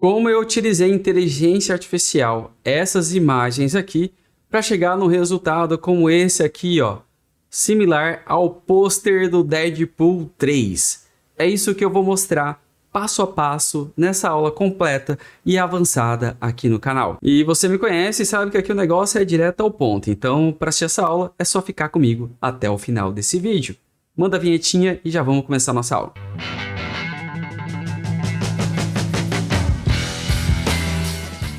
Como eu utilizei inteligência artificial, essas imagens aqui, para chegar no resultado como esse aqui, ó, similar ao pôster do Deadpool 3. É isso que eu vou mostrar passo a passo nessa aula completa e avançada aqui no canal. E você me conhece e sabe que aqui o negócio é direto ao ponto, então para assistir essa aula é só ficar comigo até o final desse vídeo. Manda a vinhetinha e já vamos começar a nossa aula.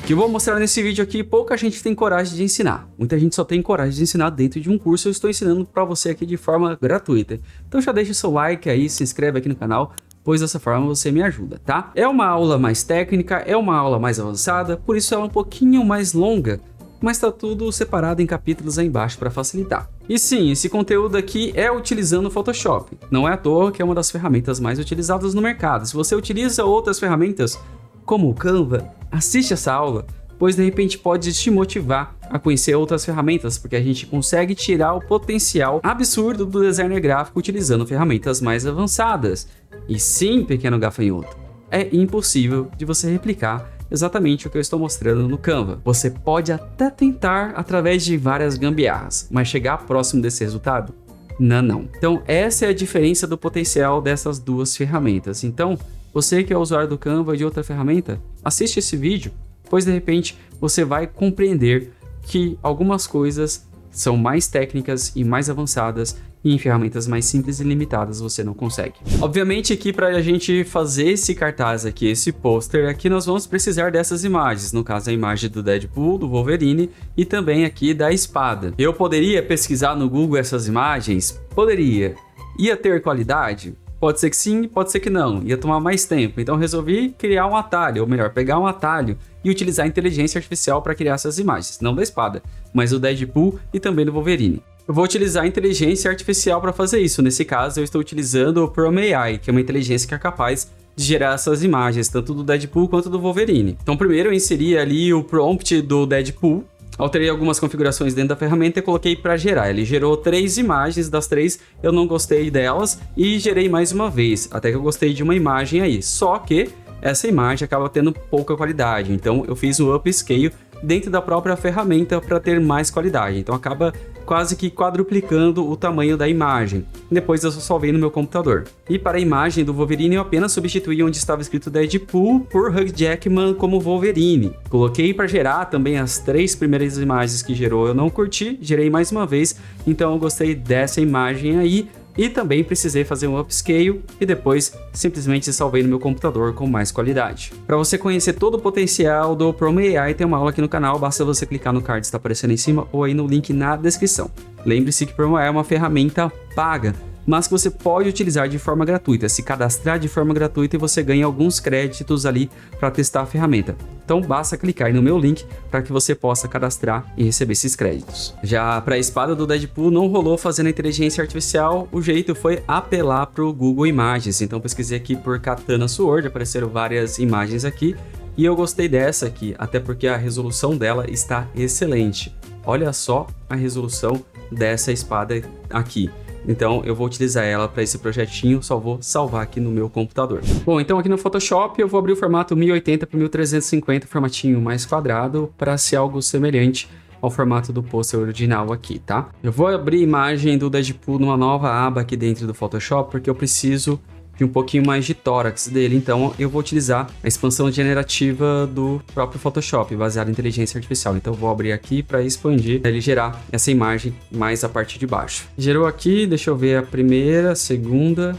O que eu vou mostrar nesse vídeo aqui, pouca gente tem coragem de ensinar. Muita gente só tem coragem de ensinar dentro de um curso. Eu estou ensinando para você aqui de forma gratuita. Então já deixa o seu like aí, se inscreve aqui no canal, pois dessa forma você me ajuda, tá? É uma aula mais técnica, é uma aula mais avançada, por isso ela é um pouquinho mais longa, mas tá tudo separado em capítulos aí embaixo para facilitar. E sim, esse conteúdo aqui é utilizando o Photoshop. Não é à toa que é uma das ferramentas mais utilizadas no mercado. Se você utiliza outras ferramentas, como o Canva, assiste essa aula, pois de repente pode te motivar a conhecer outras ferramentas, porque a gente consegue tirar o potencial absurdo do designer gráfico utilizando ferramentas mais avançadas. E sim, pequeno gafanhoto, é impossível de você replicar exatamente o que eu estou mostrando no Canva. Você pode até tentar através de várias gambiarras, mas chegar próximo desse resultado? Não. Então essa é a diferença do potencial dessas duas ferramentas. Então, você que é usuário do Canva ou de outra ferramenta, assiste esse vídeo, pois de repente você vai compreender que algumas coisas são mais técnicas e mais avançadas e em ferramentas mais simples e limitadas você não consegue. Obviamente aqui para a gente fazer esse cartaz aqui, esse pôster aqui, nós vamos precisar dessas imagens, no caso a imagem do Deadpool, do Wolverine e também aqui da espada. Eu poderia pesquisar no Google essas imagens? Poderia. Ia ter qualidade? Pode ser que sim, pode ser que não, ia tomar mais tempo, então resolvi criar um atalho, ou melhor, pegar um atalho e utilizar a inteligência artificial para criar essas imagens, não da espada, mas do Deadpool e também do Wolverine. Eu vou utilizar a inteligência artificial para fazer isso, nesse caso eu estou utilizando o Chrome AI, que é uma inteligência que é capaz de gerar essas imagens, tanto do Deadpool quanto do Wolverine. Então primeiro eu inseri ali o prompt do Deadpool, alterei algumas configurações dentro da ferramenta e coloquei para gerar. Ele gerou 3 imagens, das 3 eu não gostei delas e gerei mais uma vez, até que eu gostei de uma imagem aí. Só que essa imagem acaba tendo pouca qualidade, então eu fiz um upscale dentro da própria ferramenta para ter mais qualidade. Então acaba quase que quadruplicando o tamanho da imagem. Depois eu só salvei no meu computador. E para a imagem do Wolverine eu apenas substituí onde estava escrito Deadpool por Hugh Jackman como Wolverine. Coloquei para gerar também as 3 primeiras imagens que gerou, eu não curti, gerei mais uma vez, então eu gostei dessa imagem aí. E também precisei fazer um upscale e depois simplesmente salvei no meu computador com mais qualidade. Para você conhecer todo o potencial do Chrome AI, tem uma aula aqui no canal, basta você clicar no card que está aparecendo em cima ou aí no link na descrição. Lembre-se que o Chrome AI é uma ferramenta paga, mas que você pode utilizar de forma gratuita, se cadastrar de forma gratuita e você ganha alguns créditos ali para testar a ferramenta. Então basta clicar aí no meu link para que você possa cadastrar e receber esses créditos. Já para a espada do Deadpool não rolou fazendo a inteligência artificial, o jeito foi apelar para o Google Imagens. Então pesquisei aqui por Katana Sword, apareceram várias imagens aqui e eu gostei dessa aqui, até porque a resolução dela está excelente. Olha só a resolução dessa espada aqui. Então eu vou utilizar ela para esse projetinho, só vou salvar aqui no meu computador. Bom, então aqui no Photoshop eu vou abrir o formato 1080 por 1350, formatinho mais quadrado, para ser algo semelhante ao formato do pôster original aqui, tá? Eu vou abrir a imagem do Deadpool numa nova aba aqui dentro do Photoshop, porque eu preciso de um pouquinho mais de tórax dele, então eu vou utilizar a expansão generativa do próprio Photoshop, baseada em inteligência artificial. Então eu vou abrir aqui para expandir, ele gerar essa imagem mais a parte de baixo. Gerou aqui, deixa eu ver a primeira, a segunda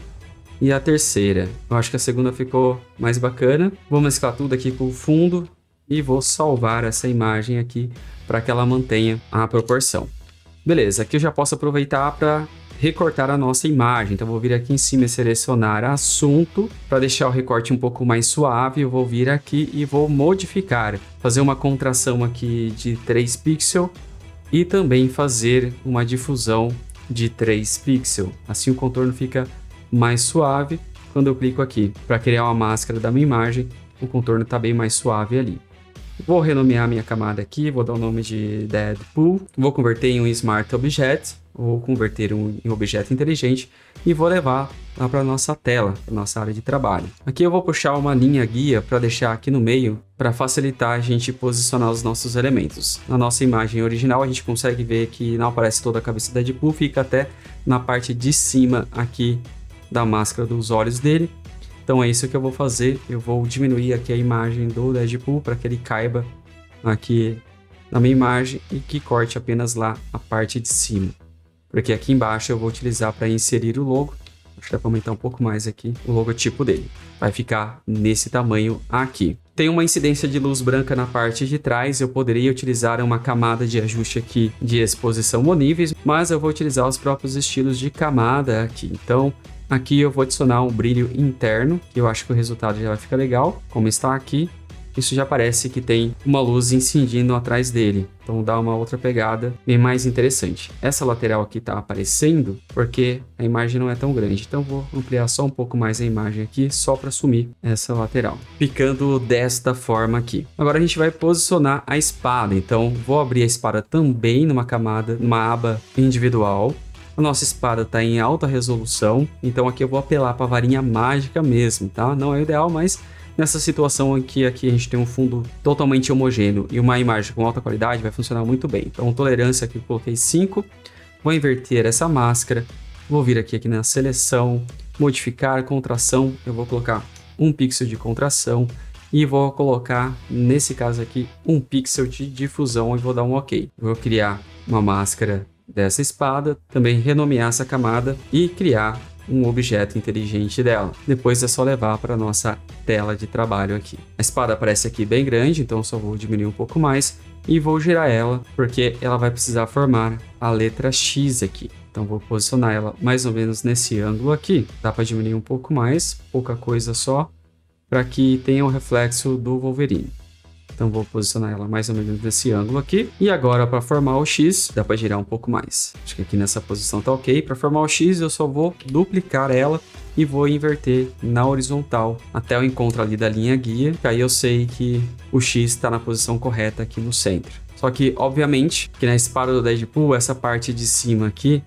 e a terceira. Eu acho que a segunda ficou mais bacana. Vou mesclar tudo aqui com o fundo e vou salvar essa imagem aqui para que ela mantenha a proporção. Beleza, aqui eu já posso aproveitar para recortar a nossa imagem. Então, eu vou vir aqui em cima e selecionar assunto. Para deixar o recorte um pouco mais suave, eu vou vir aqui e vou modificar. Fazer uma contração aqui de 3 pixels e também fazer uma difusão de 3 pixels. Assim o contorno fica mais suave. Quando eu clico aqui para criar uma máscara da minha imagem, o contorno está bem mais suave ali. Vou renomear minha camada aqui, vou dar o nome de Deadpool. Vou converter em um Smart Object. vou converter em objeto inteligente e vou levar lá para nossa tela, para nossa área de trabalho. Aqui eu vou puxar uma linha guia para deixar aqui no meio, para facilitar a gente posicionar os nossos elementos. Na nossa imagem original a gente consegue ver que não aparece toda a cabeça do Deadpool, fica até na parte de cima aqui da máscara dos olhos dele. Então é isso que eu vou fazer, eu vou diminuir aqui a imagem do Deadpool para que ele caiba aqui na minha imagem e que corte apenas lá a parte de cima. Porque aqui embaixo eu vou utilizar para inserir o logo. Acho que dá para aumentar um pouco mais aqui o logotipo dele. Vai ficar nesse tamanho aqui. Tem uma incidência de luz branca na parte de trás. Eu poderia utilizar uma camada de ajuste aqui de exposição moníveis, mas eu vou utilizar os próprios estilos de camada aqui. Então, aqui eu vou adicionar um brilho interno, que eu acho que o resultado já vai ficar legal, como está aqui. Isso já parece que tem uma luz incidindo atrás dele, então dá uma outra pegada bem mais interessante. Essa lateral aqui está aparecendo porque a imagem não é tão grande, então vou ampliar só um pouco mais a imagem aqui, só para assumir essa lateral, ficando desta forma aqui. Agora a gente vai posicionar a espada, então vou abrir a espada também numa camada, numa aba individual. A nossa espada está em alta resolução, então aqui eu vou apelar para a varinha mágica mesmo, tá? Não é o ideal, mas nessa situação aqui a gente tem um fundo totalmente homogêneo e uma imagem com alta qualidade vai funcionar muito bem. Então, tolerância aqui eu coloquei 5. Vou inverter essa máscara. Vou vir aqui na seleção, modificar contração. Eu vou colocar 1 pixel de contração e vou colocar, nesse caso aqui, 1 pixel de difusão e vou dar um OK. Vou criar uma máscara dessa espada, também renomear essa camada e criar um objeto inteligente dela. Depois é só levar para nossa tela de trabalho aqui. A espada aparece aqui bem grande, então só vou diminuir um pouco mais e vou girar ela, porque ela vai precisar formar a letra X aqui. Então vou posicionar ela mais ou menos nesse ângulo aqui. Dá para diminuir um pouco mais, pouca coisa só, para que tenha um reflexo do Wolverine. Então vou posicionar ela mais ou menos nesse ângulo aqui. E agora para formar o X, dá para girar um pouco mais. Acho que aqui nessa posição tá ok. Para formar o X eu só vou duplicar ela e vou inverter na horizontal até o encontro ali da linha guia. Que aí eu sei que o X está na posição correta aqui no centro. Só que obviamente que na espada do Deadpool essa parte de cima aqui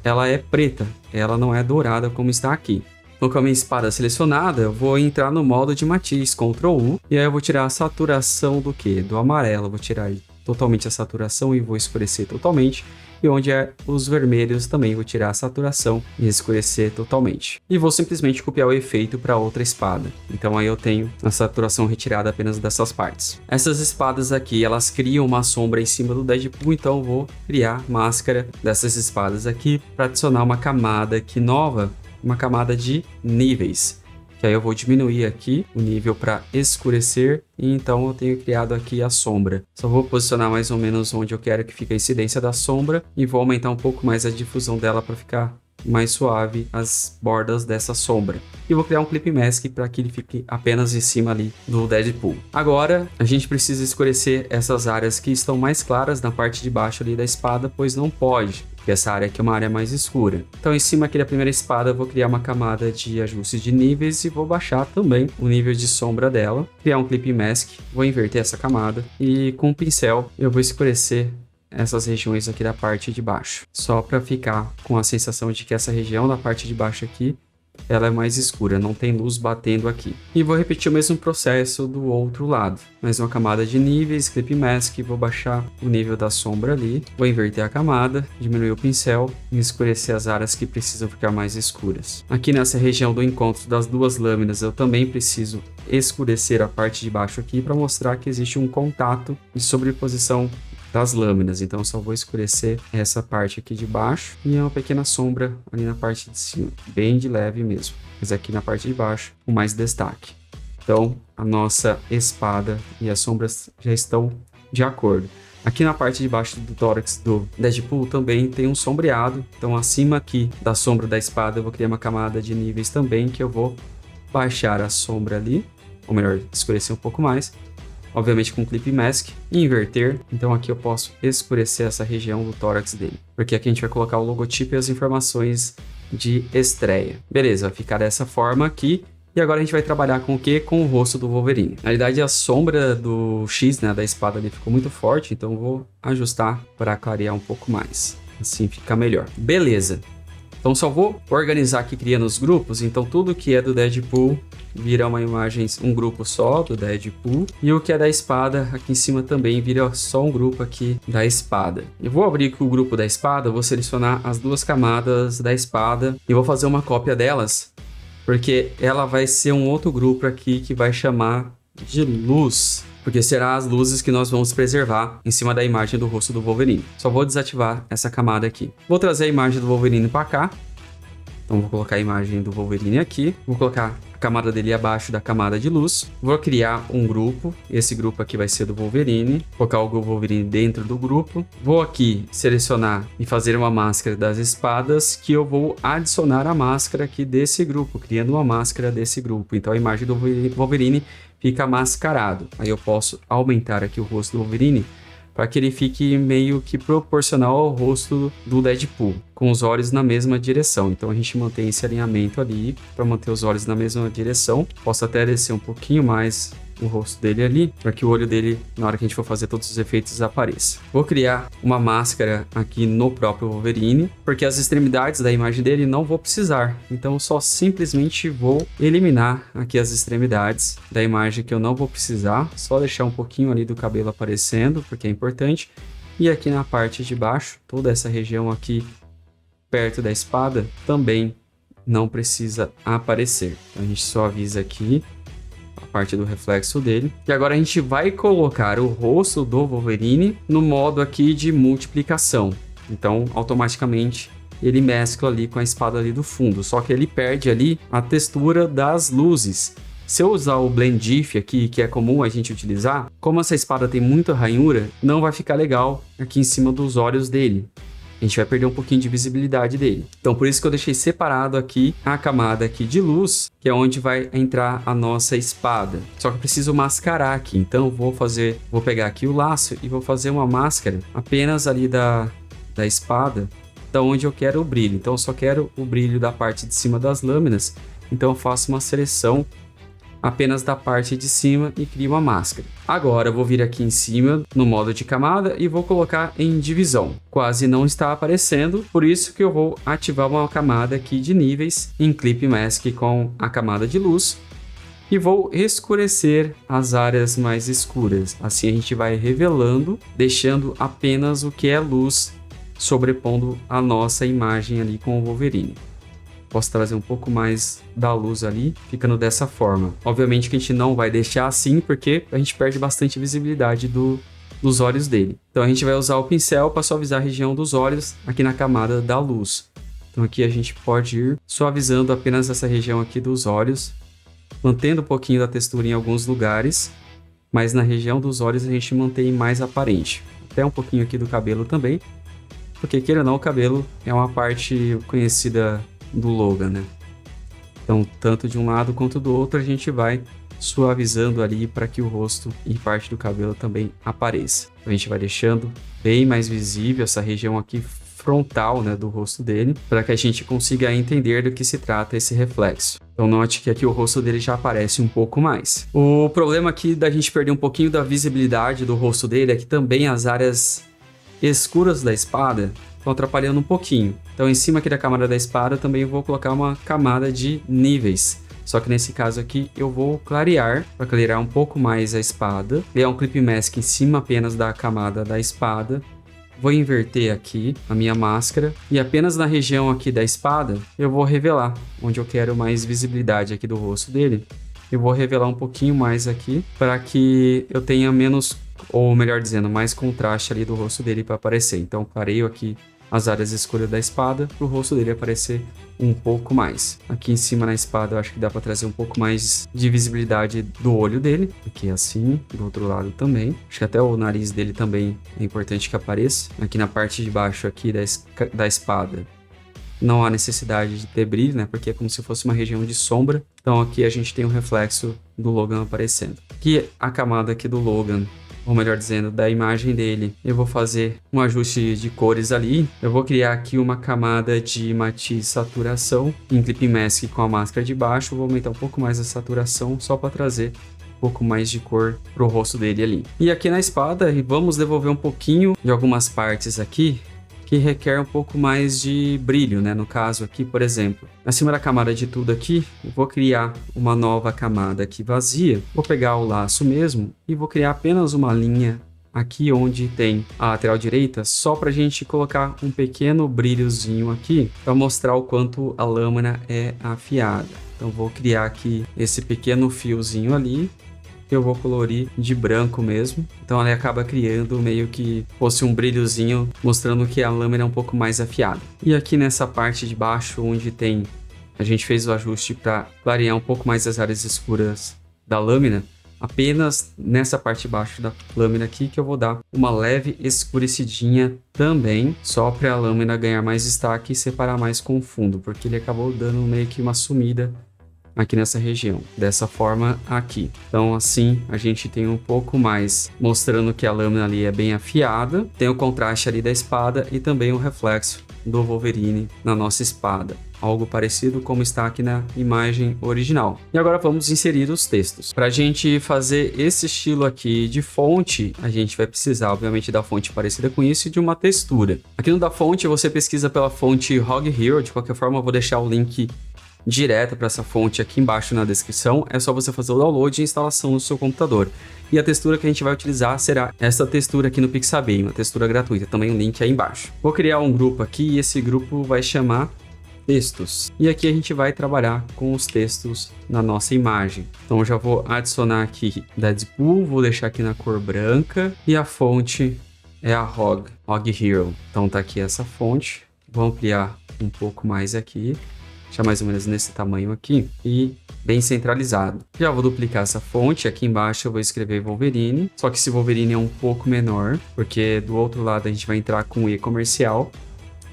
ela é preta. Ela não é dourada como está aqui. Então, com a minha espada selecionada, eu vou entrar no modo de matiz, Ctrl U, e aí eu vou tirar a saturação do quê? Do amarelo, eu vou tirar totalmente a saturação e vou escurecer totalmente, e onde é os vermelhos também vou tirar a saturação e escurecer totalmente. E vou simplesmente copiar o efeito para outra espada. Então aí eu tenho a saturação retirada apenas dessas partes. Essas espadas aqui, elas criam uma sombra em cima do Deadpool, então eu vou criar máscara dessas espadas aqui para adicionar uma camada aqui nova, uma camada de níveis, que aí eu vou diminuir aqui o nível para escurecer e então eu tenho criado aqui a sombra. Só vou posicionar mais ou menos onde eu quero que fique a incidência da sombra e vou aumentar um pouco mais a difusão dela para ficar mais suave as bordas dessa sombra. E vou criar um Clip Mask para que ele fique apenas em cima ali do Deadpool. Agora a gente precisa escurecer essas áreas que estão mais claras na parte de baixo ali da espada, pois não pode, porque essa área aqui é uma área mais escura. Então em cima aqui da primeira espada eu vou criar uma camada de ajuste de níveis e vou baixar também o nível de sombra dela. Criar um Clip Mask, vou inverter essa camada e com o pincel eu vou escurecer essas regiões aqui da parte de baixo, só para ficar com a sensação de que essa região da parte de baixo aqui ela é mais escura, não tem luz batendo aqui. E vou repetir o mesmo processo do outro lado. Mais uma camada de níveis, Clip Mask, vou baixar o nível da sombra ali, vou inverter a camada, diminuir o pincel e escurecer as áreas que precisam ficar mais escuras. Aqui nessa região do encontro das duas lâminas eu também preciso escurecer a parte de baixo aqui para mostrar que existe um contato de sobreposição das lâminas, então eu só vou escurecer essa parte aqui de baixo e uma pequena sombra ali na parte de cima, bem de leve mesmo, mas aqui na parte de baixo com mais destaque. Então a nossa espada e as sombras já estão de acordo. Aqui na parte de baixo do tórax do Deadpool também tem um sombreado, então acima aqui da sombra da espada eu vou criar uma camada de níveis também, que eu vou baixar a sombra ali, ou melhor, escurecer um pouco mais, obviamente com Clip Mask, e inverter. Então aqui eu posso escurecer essa região do tórax dele, porque aqui a gente vai colocar o logotipo e as informações de estreia. Beleza, vai ficar dessa forma aqui. E agora a gente vai trabalhar com o quê? Com o rosto do Wolverine. Na realidade a sombra do X, né, da espada ali ficou muito forte, então eu vou ajustar para clarear um pouco mais. Assim fica melhor. Beleza. Então só vou organizar aqui criando os grupos. Então tudo que é do Deadpool vira uma imagem, um grupo só do Deadpool. E o que é da espada aqui em cima também vira só um grupo aqui da espada. Eu vou abrir aqui o grupo da espada, vou selecionar as duas camadas da espada e vou fazer uma cópia delas, porque ela vai ser um outro grupo aqui que vai chamar de luz, porque será as luzes que nós vamos preservar em cima da imagem do rosto do Wolverine. Só vou desativar essa camada aqui. Vou trazer a imagem do Wolverine para cá. Então vou colocar a imagem do Wolverine aqui. Vou colocar a camada dele abaixo da camada de luz. Vou criar um grupo. Esse grupo aqui vai ser do Wolverine. Vou colocar o Wolverine dentro do grupo. Vou aqui selecionar e fazer uma máscara das espadas, que eu vou adicionar a máscara aqui desse grupo, criando uma máscara desse grupo. Então a imagem do Wolverine fica mascarado. Aí eu posso aumentar aqui o rosto do Wolverine para que ele fique meio que proporcional ao rosto do Deadpool, com os olhos na mesma direção. Então a gente mantém esse alinhamento ali para manter os olhos na mesma direção. Posso até descer um pouquinho mais o rosto dele ali, para que o olho dele, na hora que a gente for fazer todos os efeitos, apareça. Vou criar uma máscara aqui no próprio Wolverine, porque as extremidades da imagem dele não vou precisar. Então eu só simplesmente vou eliminar aqui as extremidades da imagem que eu não vou precisar, só deixar um pouquinho ali do cabelo aparecendo, porque é importante. E aqui na parte de baixo, toda essa região aqui perto da espada também não precisa aparecer. Então a gente só avisa aqui a parte do reflexo dele. E agora a gente vai colocar o rosto do Wolverine no modo aqui de multiplicação. Então, automaticamente, ele mescla ali com a espada ali do fundo. Só que ele perde ali a textura das luzes. Se eu usar o Blend If aqui, que é comum a gente utilizar, como essa espada tem muita ranhura, não vai ficar legal aqui em cima dos olhos dele. A gente vai perder um pouquinho de visibilidade dele. Então, por isso que eu deixei separado aqui a camada aqui de luz, que é onde vai entrar a nossa espada. Só que eu preciso mascarar aqui. Então, vou pegar aqui o laço e vou fazer uma máscara apenas ali da espada, da onde eu quero o brilho. Então, eu só quero o brilho da parte de cima das lâminas. Então, eu faço uma seleção apenas da parte de cima e crio uma máscara. Agora eu vou vir aqui em cima no modo de camada e vou colocar em divisão. Quase não está aparecendo, por isso que eu vou ativar uma camada aqui de níveis em Clip Mask com a camada de luz e vou escurecer as áreas mais escuras. Assim a gente vai revelando, deixando apenas o que é luz, sobrepondo a nossa imagem ali com o Wolverine. Posso trazer um pouco mais da luz ali, ficando dessa forma. Obviamente que a gente não vai deixar assim, porque a gente perde bastante visibilidade dos olhos dele. Então a gente vai usar o pincel para suavizar a região dos olhos aqui na camada da luz. Então aqui a gente pode ir suavizando apenas essa região aqui dos olhos, mantendo um pouquinho da textura em alguns lugares, mas na região dos olhos a gente mantém mais aparente. Até um pouquinho aqui do cabelo também, porque queira ou não, o cabelo é uma parte conhecida do Logan, né? Então, tanto de um lado quanto do outro, a gente vai suavizando ali para que o rosto e parte do cabelo também apareça. Então, a gente vai deixando bem mais visível essa região aqui frontal, né, do rosto dele, para que a gente consiga entender do que se trata esse reflexo. Então, note que aqui o rosto dele já aparece um pouco mais. O problema aqui da gente perder um pouquinho da visibilidade do rosto dele é que também as áreas escuras da espada estão atrapalhando um pouquinho. Então, em cima aqui da camada da espada, também eu vou colocar uma camada de níveis. Só que nesse caso aqui, eu vou clarear, para clarear um pouco mais a espada. Criar um Clip Mask em cima apenas da camada da espada. Vou inverter aqui a minha máscara. E apenas na região aqui da espada, eu vou revelar, onde eu quero mais visibilidade aqui do rosto dele. Eu vou revelar um pouquinho mais aqui, para que eu tenha menos, ou melhor dizendo, mais contraste ali do rosto dele para aparecer. Então, clareio aqui as áreas escuras da espada para o rosto dele aparecer um pouco mais. Aqui em cima na espada eu acho que dá para trazer um pouco mais de visibilidade do olho dele. Aqui assim, do outro lado também. Acho que até o nariz dele também é importante que apareça. Aqui na parte de baixo aqui da espada não há necessidade de ter brilho, né? Porque é como se fosse uma região de sombra. Então aqui a gente tem um reflexo do Logan aparecendo. Aqui a camada aqui do Logan, ou melhor dizendo, da imagem dele, eu vou fazer um ajuste de cores ali. Eu vou criar aqui uma camada de matiz saturação em Clip Mask com a máscara de baixo. Vou aumentar um pouco mais a saturação só para trazer um pouco mais de cor pro rosto dele ali. E aqui na espada, vamos devolver um pouquinho de algumas partes aqui que requer um pouco mais de brilho, né? No caso aqui, por exemplo, acima da camada de tudo aqui, eu vou criar uma nova camada aqui vazia. Vou pegar o laço mesmo e vou criar apenas uma linha aqui onde tem a lateral direita, só para a gente colocar um pequeno brilhozinho aqui para mostrar o quanto a lâmina é afiada. Então vou criar aqui esse pequeno fiozinho ali, que eu vou colorir de branco mesmo. Então ele acaba criando meio que fosse um brilhozinho, mostrando que a lâmina é um pouco mais afiada. E aqui nessa parte de baixo, onde tem, a gente fez o ajuste para clarear um pouco mais as áreas escuras da lâmina, apenas nessa parte de baixo da lâmina aqui que eu vou dar uma leve escurecidinha também, só para a lâmina ganhar mais destaque e separar mais com o fundo, porque ele acabou dando meio que uma sumida aqui nessa região, dessa forma aqui. Então assim a gente tem um pouco mais mostrando que a lâmina ali é bem afiada, tem o contraste ali da espada e também o reflexo do Wolverine na nossa espada. Algo parecido como está aqui na imagem original. E agora vamos inserir os textos. Para a gente fazer esse estilo aqui de fonte, a gente vai precisar, obviamente, da fonte parecida com isso e de uma textura. Aqui no da fonte, você pesquisa pela fonte Rogue Hero. De qualquer forma, eu vou deixar o link direto para essa fonte aqui embaixo na descrição. É só você fazer o download e instalação no seu computador. E a textura que a gente vai utilizar será essa textura aqui no Pixabay, uma textura gratuita. Também o link aí embaixo. Vou criar um grupo aqui e esse grupo vai chamar textos. E aqui a gente vai trabalhar com os textos na nossa imagem. Então eu já vou adicionar aqui Deadpool, vou deixar aqui na cor branca e a fonte é a Rogue Hero. Então tá aqui essa fonte. Vou ampliar um pouco mais aqui, deixar mais ou menos nesse tamanho aqui e bem centralizado. Já vou duplicar essa fonte, aqui embaixo eu vou escrever Wolverine, só que esse Wolverine é um pouco menor, porque do outro lado a gente vai entrar com o E comercial.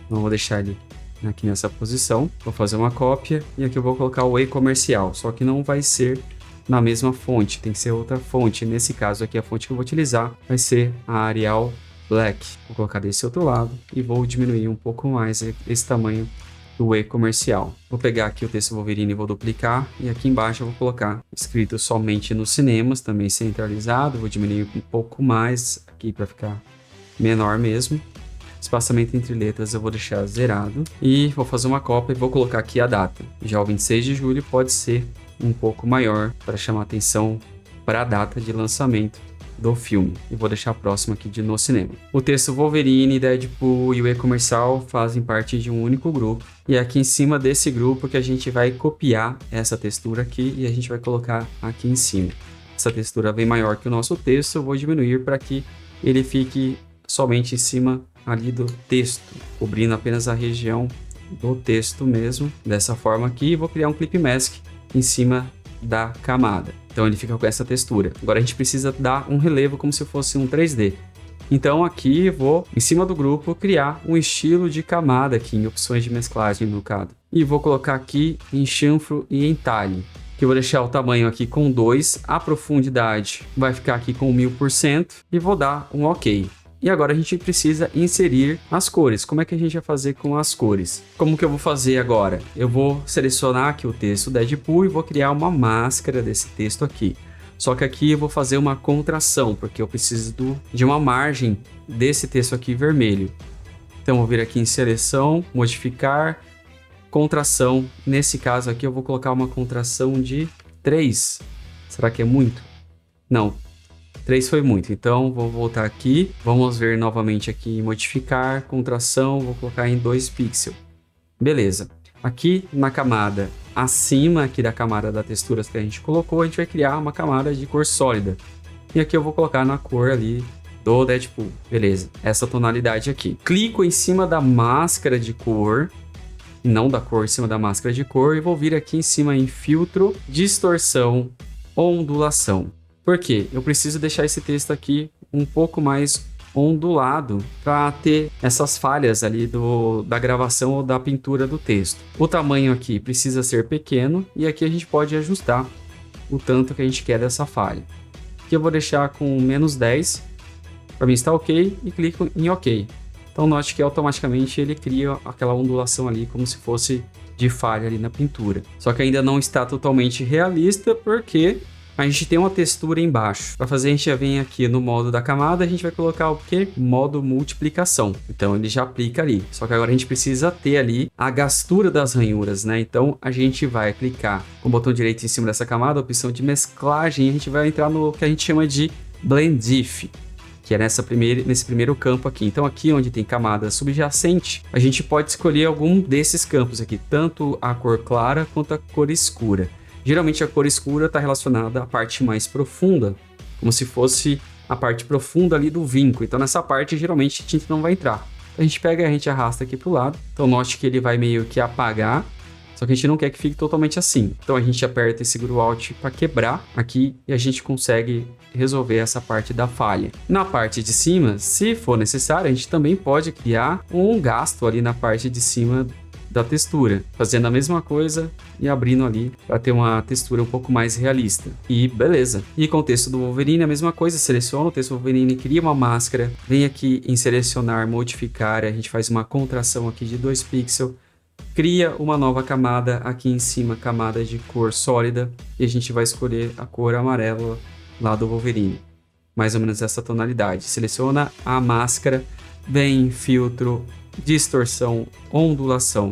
Então vou deixar ele aqui nessa posição, vou fazer uma cópia e aqui eu vou colocar o E comercial, só que não vai ser na mesma fonte, tem que ser outra fonte. Nesse caso aqui a fonte que eu vou utilizar vai ser a Arial Black. Vou colocar desse outro lado e vou diminuir um pouco mais esse tamanho do E comercial. Vou pegar aqui o texto Wolverine e vou duplicar e aqui embaixo eu vou colocar escrito somente nos cinemas, também centralizado. Vou diminuir um pouco mais aqui para ficar menor mesmo. Espaçamento entre letras eu vou deixar zerado e vou fazer uma cópia e vou colocar aqui a data. Já o 26 de julho pode ser um pouco maior para chamar atenção para a data de lançamento do filme. E vou deixar próximo aqui de no cinema. O texto Wolverine, Deadpool e o E-comercial fazem parte de um único grupo. E é aqui em cima desse grupo que a gente vai copiar essa textura aqui e a gente vai colocar aqui em cima. Essa textura vem maior que o nosso texto, eu vou diminuir para que ele fique somente em cima ali do texto, cobrindo apenas a região do texto mesmo, dessa forma aqui. Vou criar um Clip Mask em cima da camada, então ele fica com essa textura. Agora a gente precisa dar um relevo como se fosse um 3D, então aqui vou, em cima do grupo, criar um estilo de camada aqui em opções de mesclagem no caso, e vou colocar aqui em chanfro e entalhe, que eu vou deixar o tamanho aqui com 2, a profundidade vai ficar aqui com 1000% e vou dar um OK. E agora a gente precisa inserir as cores. Como é que a gente vai fazer com as cores? Como que eu vou fazer agora? Eu vou selecionar aqui o texto Deadpool e vou criar uma máscara desse texto aqui. Só que aqui eu vou fazer uma contração, porque eu preciso de uma margem desse texto aqui vermelho. Então eu vou vir aqui em seleção, modificar, contração. Nesse caso aqui eu vou colocar uma contração de 3. Será que é muito? Não. 3 foi muito, então vou voltar aqui, vamos ver novamente aqui, modificar, contração, vou colocar em 2 pixels. Beleza, aqui na camada acima aqui da camada da textura que a gente colocou, a gente vai criar uma camada de cor sólida. E aqui eu vou colocar na cor ali do Deadpool, beleza, essa tonalidade aqui. Clico em cima da máscara de cor, não da cor, em cima da máscara de cor, e vou vir aqui em cima em filtro, distorção, ondulação. Por quê? Eu preciso deixar esse texto aqui um pouco mais ondulado para ter essas falhas ali da gravação ou da pintura do texto. O tamanho aqui precisa ser pequeno e aqui a gente pode ajustar o tanto que a gente quer dessa falha. Aqui eu vou deixar com -10, para mim está ok, e clico em OK. Então note que automaticamente ele cria aquela ondulação ali como se fosse de falha ali na pintura. Só que ainda não está totalmente realista porque A gente tem uma textura embaixo. Para fazer, a gente já vem aqui no modo da camada, a gente vai colocar o quê? Modo multiplicação. Então, ele já aplica ali. Só que agora a gente precisa ter ali a gastura das ranhuras, né? Então, a gente vai clicar com o botão direito em cima dessa camada, a opção de mesclagem, e a gente vai entrar no que a gente chama de Blend If, que é nesse primeiro campo aqui. Então, aqui onde tem camada subjacente, a gente pode escolher algum desses campos aqui, tanto a cor clara quanto a cor escura. Geralmente a cor escura está relacionada à parte mais profunda, como se fosse a parte profunda ali do vinco. Então nessa parte geralmente a tinta não vai entrar. A gente pega e a gente arrasta aqui para o lado. Então note que ele vai meio que apagar, só que a gente não quer que fique totalmente assim. Então a gente aperta e segura o Alt para quebrar aqui e a gente consegue resolver essa parte da falha. Na parte de cima, se for necessário, a gente também pode criar um gasto ali na parte de cima da textura, fazendo a mesma coisa e abrindo ali para ter uma textura um pouco mais realista. E beleza. E com o texto do Wolverine a mesma coisa, seleciona o texto do Wolverine, cria uma máscara, vem aqui em selecionar, modificar, a gente faz uma contração aqui de 2 pixels, cria uma nova camada aqui em cima, camada de cor sólida, e a gente vai escolher a cor amarela lá do Wolverine. Mais ou menos essa tonalidade. Seleciona a máscara, vem em filtro, distorção, ondulação.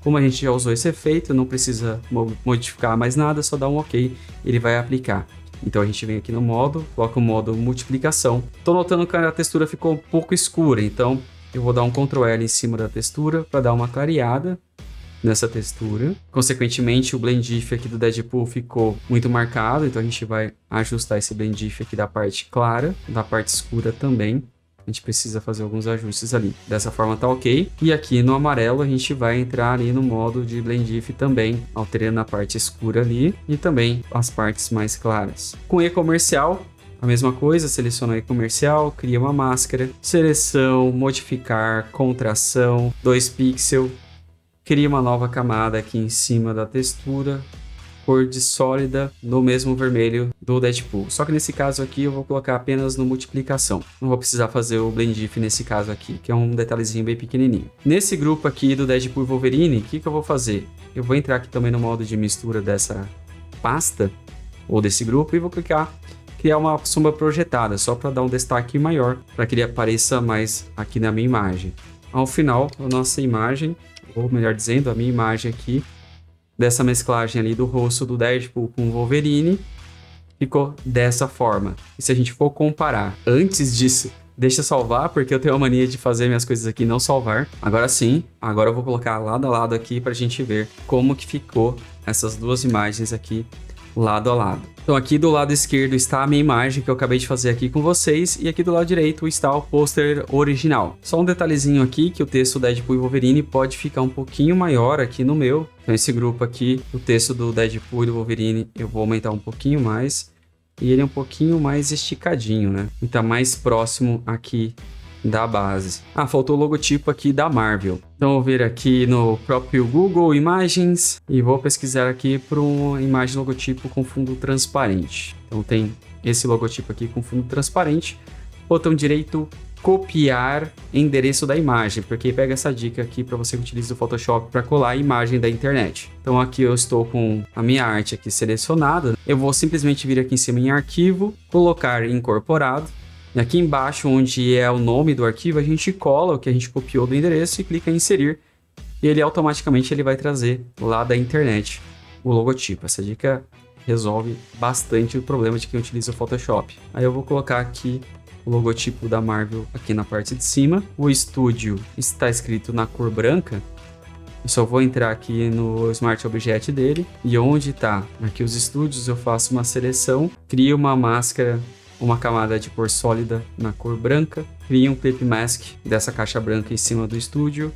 Como a gente já usou esse efeito, não precisa modificar mais nada, só dá um OK, ele vai aplicar. Então a gente vem aqui no modo, coloca o modo multiplicação. Tô notando que a textura ficou um pouco escura, então eu vou dar um Ctrl L em cima da textura para dar uma clareada nessa textura. Consequentemente, o Blend If aqui do Deadpool ficou muito marcado, então a gente vai ajustar esse Blend If aqui da parte clara, da parte escura também. A gente precisa fazer alguns ajustes ali. Dessa forma tá ok. E aqui no amarelo a gente vai entrar ali no modo de Blend If também, alterando a parte escura ali e também as partes mais claras. Com e-comercial, a mesma coisa, seleciona o e-comercial, cria uma máscara, seleção, modificar, contração, 2 pixels, cria uma nova camada aqui em cima da textura, cor de sólida no mesmo vermelho do Deadpool. Só que nesse caso aqui eu vou colocar apenas no multiplicação. Não vou precisar fazer o Blend If nesse caso aqui, que é um detalhezinho bem pequenininho. Nesse grupo aqui do Deadpool e Wolverine, o que eu vou fazer? Eu vou entrar aqui também no modo de mistura dessa pasta, ou desse grupo, e vou criar uma sombra projetada, só para dar um destaque maior, para que ele apareça mais aqui na minha imagem. Ao final, a nossa imagem, ou melhor dizendo, a minha imagem aqui, dessa mesclagem ali do rosto do Deadpool com o Wolverine, ficou dessa forma. E se a gente for comparar antes disso, deixa eu salvar, porque eu tenho a mania de fazer minhas coisas aqui e não salvar. Agora sim, agora eu vou colocar lado a lado aqui pra gente ver como que ficou essas duas imagens aqui lado a lado. Então aqui do lado esquerdo está a minha imagem que eu acabei de fazer aqui com vocês, e aqui do lado direito está o pôster original. Só um detalhezinho aqui, que o texto Deadpool e Wolverine pode ficar um pouquinho maior aqui no meu. Então esse grupo aqui, o texto do Deadpool e do Wolverine, eu vou aumentar um pouquinho mais, e ele é um pouquinho mais esticadinho, né? E tá mais próximo aqui da base. Ah, faltou o logotipo aqui da Marvel. Então eu vou vir aqui no próprio Google Imagens e vou pesquisar aqui por uma imagem logotipo com fundo transparente. Então tem esse logotipo aqui com fundo transparente. Botão direito, copiar endereço da imagem, porque pega essa dica aqui para você que utiliza o Photoshop para colar a imagem da internet. Então aqui eu estou com a minha arte aqui selecionada. Eu vou simplesmente vir aqui em cima em arquivo, colocar incorporado. E aqui embaixo, onde é o nome do arquivo, a gente cola o que a gente copiou do endereço e clica em inserir. E ele automaticamente vai trazer lá da internet o logotipo. Essa dica resolve bastante o problema de quem utiliza o Photoshop. Aí eu vou colocar aqui o logotipo da Marvel aqui na parte de cima. O estúdio está escrito na cor branca. Eu só vou entrar aqui no Smart Object dele. E onde está aqui os estúdios, eu faço uma seleção, crio uma máscara, uma camada de cor sólida na cor branca, crio um Clip Mask dessa caixa branca em cima do estúdio,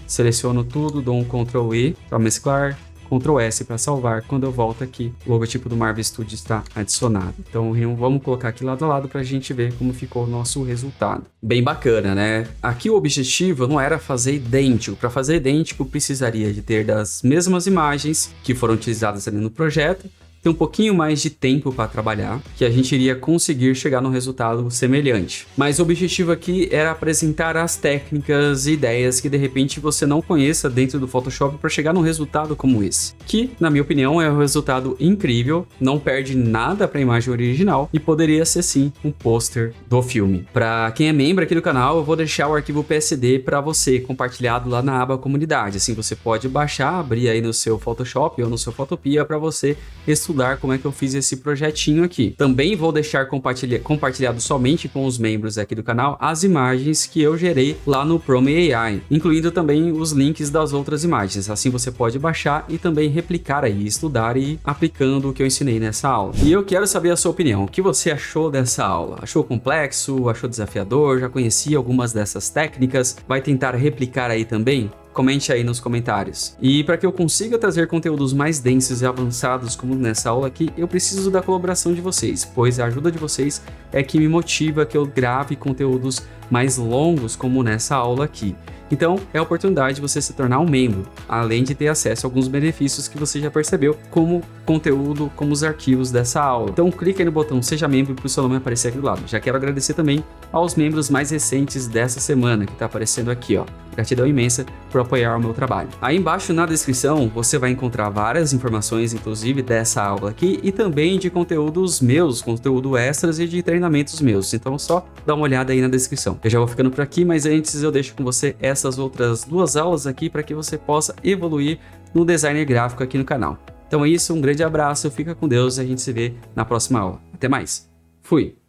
seleciono tudo, dou um Ctrl E para mesclar, Ctrl S para salvar. Quando eu volto aqui, o logotipo do Marvel Studios está adicionado. Então vamos colocar aqui lado a lado para a gente ver como ficou o nosso resultado. Bem bacana, né? Aqui o objetivo não era fazer idêntico. Para fazer idêntico, precisaria de ter das mesmas imagens que foram utilizadas ali no projeto, ter um pouquinho mais de tempo para trabalhar, que a gente iria conseguir chegar num resultado semelhante. Mas o objetivo aqui era apresentar as técnicas e ideias que de repente você não conheça dentro do Photoshop para chegar num resultado como esse, que na minha opinião é um resultado incrível, não perde nada para a imagem original e poderia ser sim um pôster do filme. Para quem é membro aqui do canal, eu vou deixar o arquivo PSD para você compartilhado lá na aba comunidade, assim você pode baixar, abrir aí no seu Photoshop ou no seu Photopea para você estudar como é que eu fiz esse projetinho aqui. Também vou deixar compartilhado somente com os membros aqui do canal as imagens que eu gerei lá no Prome AI, incluindo também os links das outras imagens. Assim você pode baixar e também replicar aí, estudar e aplicando o que eu ensinei nessa aula. E eu quero saber a sua opinião. O que você achou dessa aula? Achou complexo? Achou desafiador? Já conhecia algumas dessas técnicas? Vai tentar replicar aí também? Comente aí nos comentários. E para que eu consiga trazer conteúdos mais densos e avançados como nessa aula aqui, eu preciso da colaboração de vocês, pois a ajuda de vocês é que me motiva que eu grave conteúdos mais longos como nessa aula aqui. Então, é a oportunidade de você se tornar um membro, além de ter acesso a alguns benefícios que você já percebeu, como conteúdo, como os arquivos dessa aula. Então, clique aí no botão Seja Membro para o seu nome aparecer aqui do lado. Já quero agradecer também aos membros mais recentes dessa semana, que está aparecendo aqui, ó. Gratidão imensa por apoiar o meu trabalho. Aí embaixo na descrição você vai encontrar várias informações, inclusive dessa aula aqui, e também de conteúdos meus, conteúdo extras e de treinamentos meus. Então, só dá uma olhada aí na descrição. Eu já vou ficando por aqui, mas antes eu deixo com você essas outras 2 aulas aqui para que você possa evoluir no designer gráfico aqui no canal. Então é isso, um grande abraço, fica com Deus e a gente se vê na próxima aula. Até mais. Fui!